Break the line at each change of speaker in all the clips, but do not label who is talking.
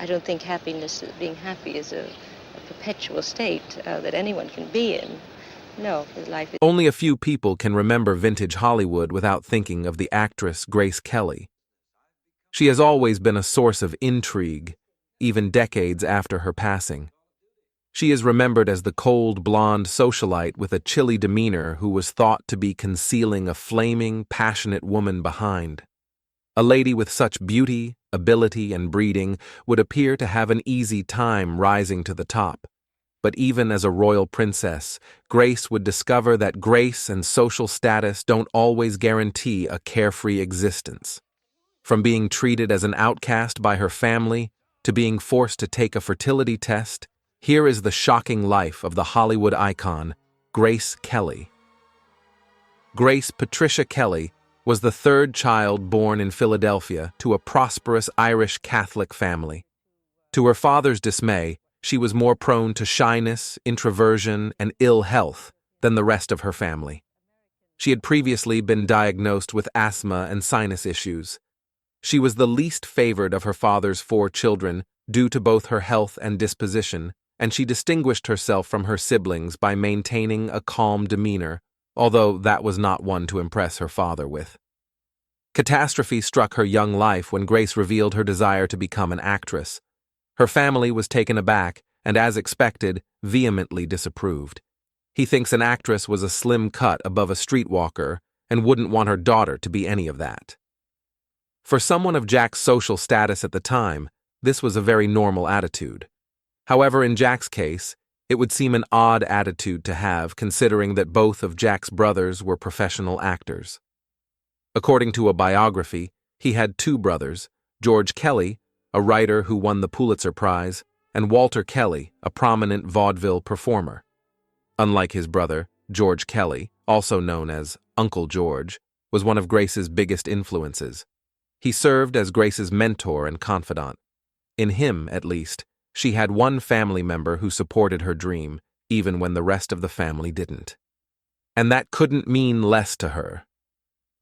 I don't think being happy is a perpetual state that anyone can be in. No, his life is...
Only a few people can remember vintage Hollywood without thinking of the actress Grace Kelly. She has always been a source of intrigue, even decades after her passing. She is remembered as the cold, blonde socialite with a chilly demeanor who was thought to be concealing a flaming, passionate woman behind. A lady with such beauty, ability, and breeding would appear to have an easy time rising to the top. But even as a royal princess, Grace would discover that grace and social status don't always guarantee a carefree existence. From being treated as an outcast by her family to being forced to take a fertility test, here is the shocking life of the Hollywood icon, Grace Kelly. Grace Patricia Kelly was the third child born in Philadelphia to a prosperous Irish Catholic family. To her father's dismay, she was more prone to shyness, introversion, and ill health than the rest of her family. She had previously been diagnosed with asthma and sinus issues. She was the least favored of her father's 4 children due to both her health and disposition, and she distinguished herself from her siblings by maintaining a calm demeanor, although that was not one to impress her father with. Catastrophe struck her young life when Grace revealed her desire to become an actress. Her family was taken aback and, as expected, vehemently disapproved. He thinks an actress was a slim cut above a streetwalker and wouldn't want her daughter to be any of that. For someone of Jack's social status at the time, this was a very normal attitude. However, in Jack's case, it would seem an odd attitude to have considering that both of Jack's brothers were professional actors. According to a biography, he had 2 brothers, George Kelly, a writer who won the Pulitzer Prize, and Walter Kelly, a prominent vaudeville performer. Unlike his brother, George Kelly, also known as Uncle George, was one of Grace's biggest influences. He served as Grace's mentor and confidant. In him, at least, she had one family member who supported her dream, even when the rest of the family didn't. And that couldn't mean less to her.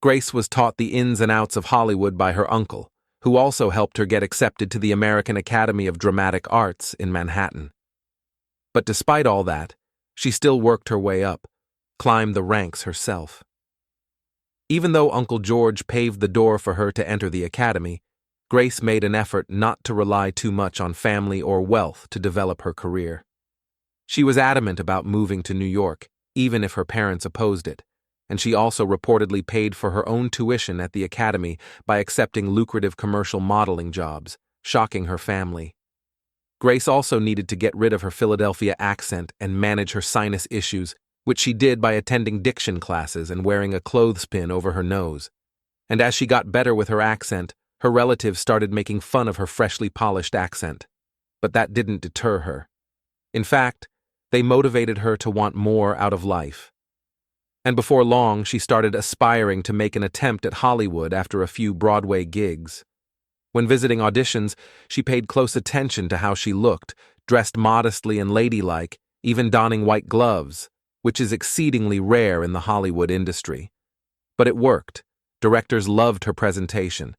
Grace was taught the ins and outs of Hollywood by her uncle, who also helped her get accepted to the American Academy of Dramatic Arts in Manhattan. But despite all that, she still worked her way up, climbed the ranks herself. Even though Uncle George paved the door for her to enter the academy, Grace made an effort not to rely too much on family or wealth to develop her career. She was adamant about moving to New York, even if her parents opposed it, and she also reportedly paid for her own tuition at the academy by accepting lucrative commercial modeling jobs, shocking her family. Grace also needed to get rid of her Philadelphia accent and manage her sinus issues, which she did by attending diction classes and wearing a clothespin over her nose. And as she got better with her accent, her relatives started making fun of her freshly polished accent. But that didn't deter her. In fact, they motivated her to want more out of life. And before long, she started aspiring to make an attempt at Hollywood after a few Broadway gigs. When visiting auditions, she paid close attention to how she looked, dressed modestly and ladylike, even donning white gloves, which is exceedingly rare in the Hollywood industry. But it worked. Directors loved her presentation.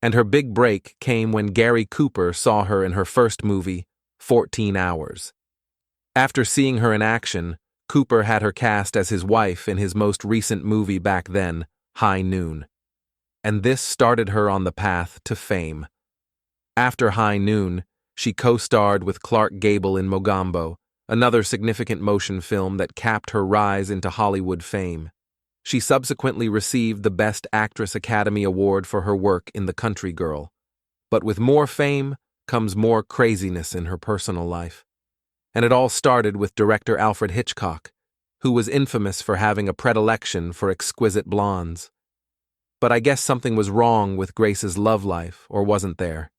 And her big break came when Gary Cooper saw her in her first movie, 14 Hours. After seeing her in action, Cooper had her cast as his wife in his most recent movie back then, High Noon. And this started her on the path to fame. After High Noon, she co-starred with Clark Gable in Mogambo, another significant motion film that capped her rise into Hollywood fame. She subsequently received the Best Actress Academy Award for her work in The Country Girl. But with more fame comes more craziness in her personal life. And it all started with director Alfred Hitchcock, who was infamous for having a predilection for exquisite blondes. But I guess something was wrong with Grace's love life, or wasn't there?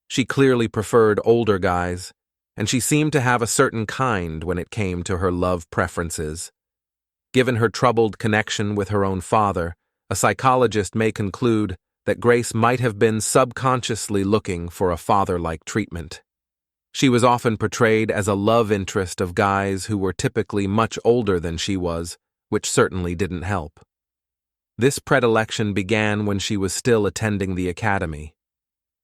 She clearly preferred older guys, and she seemed to have a certain kind when it came to her love preferences. Given her troubled connection with her own father, a psychologist may conclude that Grace might have been subconsciously looking for a father-like treatment. She was often portrayed as a love interest of guys who were typically much older than she was, which certainly didn't help. This predilection began when she was still attending the academy.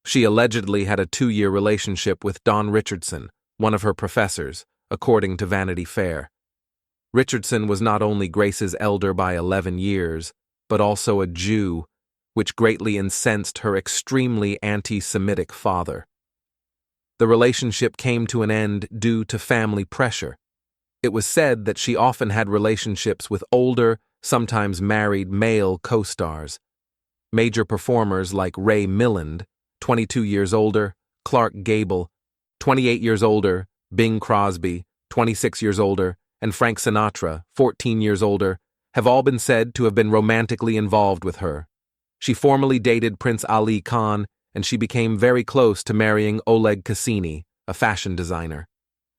She allegedly had a 2-year relationship with Don Richardson, one of her professors, according to Vanity Fair. Richardson was not only Grace's elder by 11 years, but also a Jew, which greatly incensed her extremely anti-Semitic father. The relationship came to an end due to family pressure. It was said that she often had relationships with older, sometimes married male co-stars. Major performers like Ray Milland, 22 years older, Clark Gable, 28 years older, Bing Crosby, 26 years older, and Frank Sinatra, 14 years older, have all been said to have been romantically involved with her. She formally dated Prince Ali Khan, and she became very close to marrying Oleg Cassini, a fashion designer.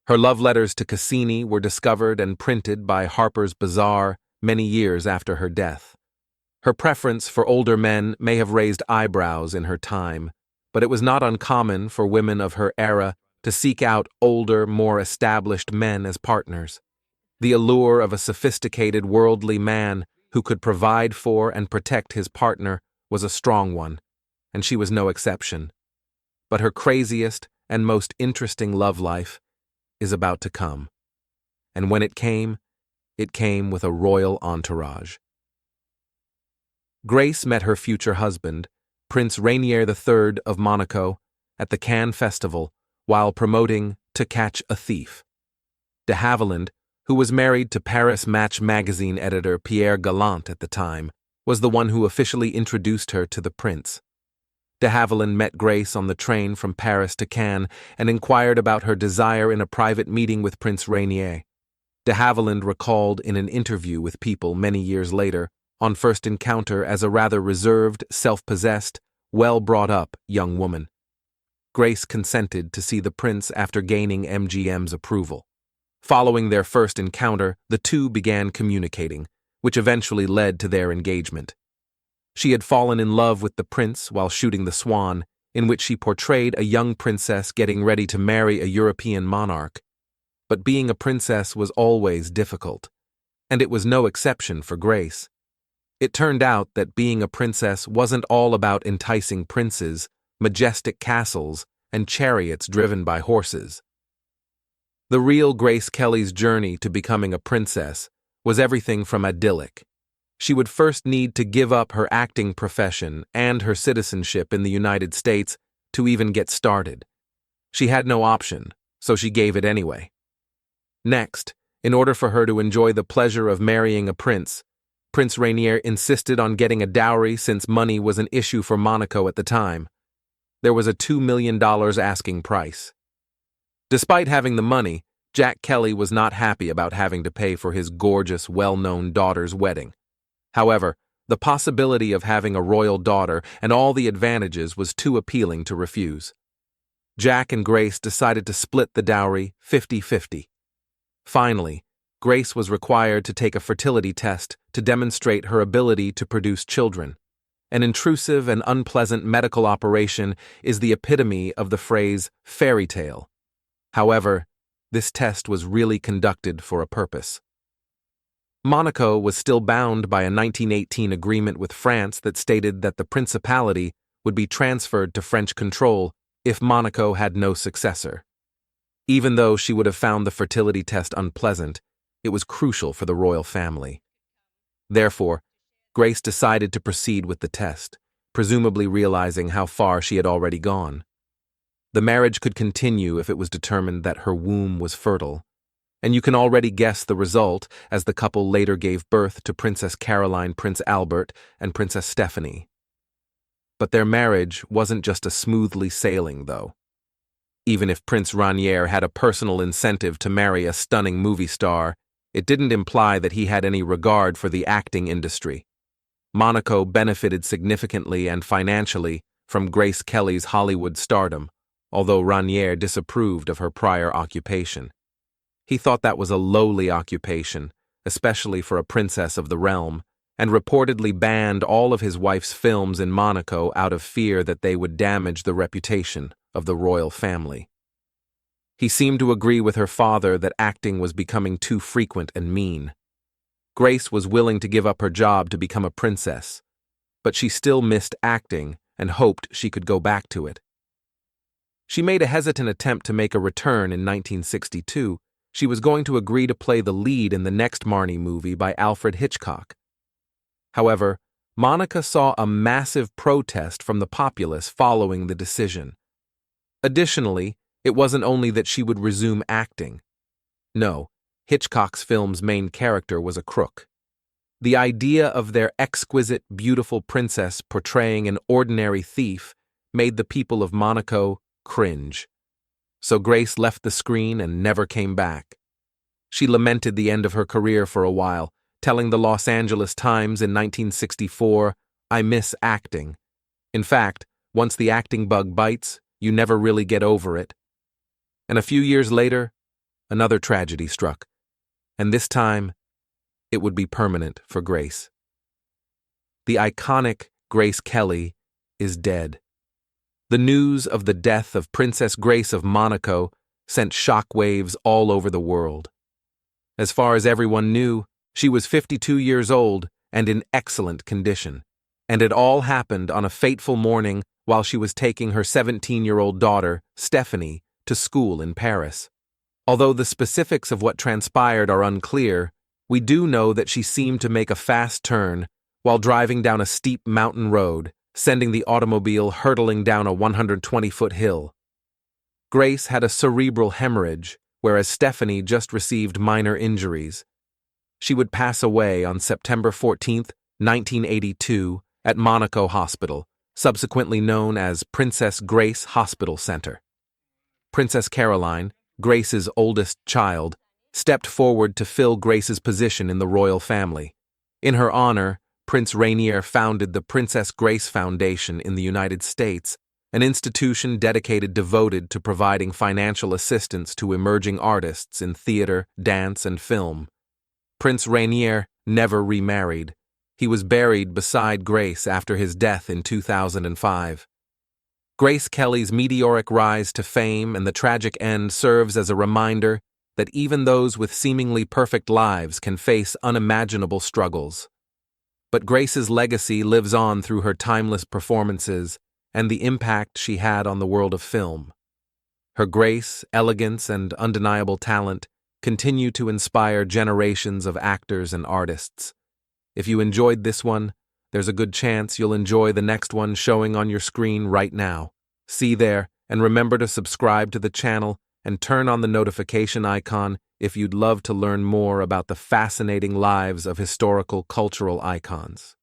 Her love letters to Cassini were discovered and printed by Harper's Bazaar many years after her death. Her preference for older men may have raised eyebrows in her time, but it was not uncommon for women of her era to seek out older, more established men as partners. The allure of a sophisticated, worldly man who could provide for and protect his partner was a strong one, and she was no exception. But her craziest and most interesting love life is about to come. And when it came with a royal entourage. Grace met her future husband, Prince Rainier III of Monaco, at the Cannes Festival while promoting To Catch a Thief. De Havilland, who was married to Paris Match magazine editor Pierre Gallant at the time, was the one who officially introduced her to the prince. De Havilland met Grace on the train from Paris to Cannes and inquired about her desire in a private meeting with Prince Rainier. De Havilland recalled in an interview with People many years later, on first encounter as a rather reserved, self-possessed, well-brought-up young woman. Grace consented to see the prince after gaining MGM's approval. Following their first encounter, the two began communicating, which eventually led to their engagement. She had fallen in love with the prince while shooting The Swan, in which she portrayed a young princess getting ready to marry a European monarch. But being a princess was always difficult, and it was no exception for Grace. It turned out that being a princess wasn't all about enticing princes, majestic castles, and chariots driven by horses. The real Grace Kelly's journey to becoming a princess was everything from idyllic. She would first need to give up her acting profession and her citizenship in the United States to even get started. She had no option, so she gave it anyway. Next, in order for her to enjoy the pleasure of marrying a prince, Prince Rainier insisted on getting a dowry since money was an issue for Monaco at the time. There was a $2 million asking price. Despite having the money, Jack Kelly was not happy about having to pay for his gorgeous, well-known daughter's wedding. However, the possibility of having a royal daughter and all the advantages was too appealing to refuse. Jack and Grace decided to split the dowry 50-50. Finally, Grace was required to take a fertility test to demonstrate her ability to produce children. An intrusive and unpleasant medical operation is the epitome of the phrase fairy tale. However, this test was really conducted for a purpose. Monaco was still bound by a 1918 agreement with France that stated that the principality would be transferred to French control if Monaco had no successor. Even though she would have found the fertility test unpleasant, it was crucial for the royal family. Therefore, Grace decided to proceed with the test, presumably realizing how far she had already gone. The marriage could continue if it was determined that her womb was fertile, and you can already guess the result as the couple later gave birth to Princess Caroline, Prince Albert, and Princess Stephanie. But their marriage wasn't just a smoothly sailing, though. Even if Prince Rainier had a personal incentive to marry a stunning movie star, it didn't imply that he had any regard for the acting industry. Monaco benefited significantly and financially from Grace Kelly's Hollywood stardom, although Rainier disapproved of her prior occupation. He thought that was a lowly occupation, especially for a princess of the realm, and reportedly banned all of his wife's films in Monaco out of fear that they would damage the reputation of the royal family. He seemed to agree with her father that acting was becoming too frequent and mean. Grace was willing to give up her job to become a princess, but she still missed acting and hoped she could go back to it. She made a hesitant attempt to make a return in 1962. She was going to agree to play the lead in the next Marnie movie by Alfred Hitchcock. However, Monica saw a massive protest from the populace following the decision. Additionally, it wasn't only that she would resume acting. No, Hitchcock's film's main character was a crook. The idea of their exquisite, beautiful princess portraying an ordinary thief made the people of Monaco cringe. So Grace left the screen and never came back. She lamented the end of her career for a while, telling the Los Angeles Times in 1964, "I miss acting. In fact, once the acting bug bites, you never really get over it." And a few years later, another tragedy struck, and this time, it would be permanent for Grace. The iconic Grace Kelly is dead. The news of the death of Princess Grace of Monaco sent shockwaves all over the world. As far as everyone knew, she was 52 years old and in excellent condition, and it all happened on a fateful morning while she was taking her 17-year-old daughter, Stephanie, to school in Paris. Although the specifics of what transpired are unclear, we do know that she seemed to make a fast turn while driving down a steep mountain road, sending the automobile hurtling down a 120-foot hill. Grace had a cerebral hemorrhage, whereas Stephanie just received minor injuries. She would pass away on September 14, 1982, at Monaco Hospital, subsequently known as Princess Grace Hospital Center. Princess Caroline, Grace's oldest child, stepped forward to fill Grace's position in the royal family. In her honor, Prince Rainier founded the Princess Grace Foundation in the United States, an institution devoted to providing financial assistance to emerging artists in theater, dance, and film. Prince Rainier never remarried. He was buried beside Grace after his death in 2005. Grace Kelly's meteoric rise to fame and the tragic end serves as a reminder that even those with seemingly perfect lives can face unimaginable struggles. But Grace's legacy lives on through her timeless performances and the impact she had on the world of film. Her grace, elegance, and undeniable talent continue to inspire generations of actors and artists. If you enjoyed this one, there's a good chance you'll enjoy the next one showing on your screen right now. See there, and remember to subscribe to the channel and turn on the notification icon if you'd love to learn more about the fascinating lives of historical cultural icons.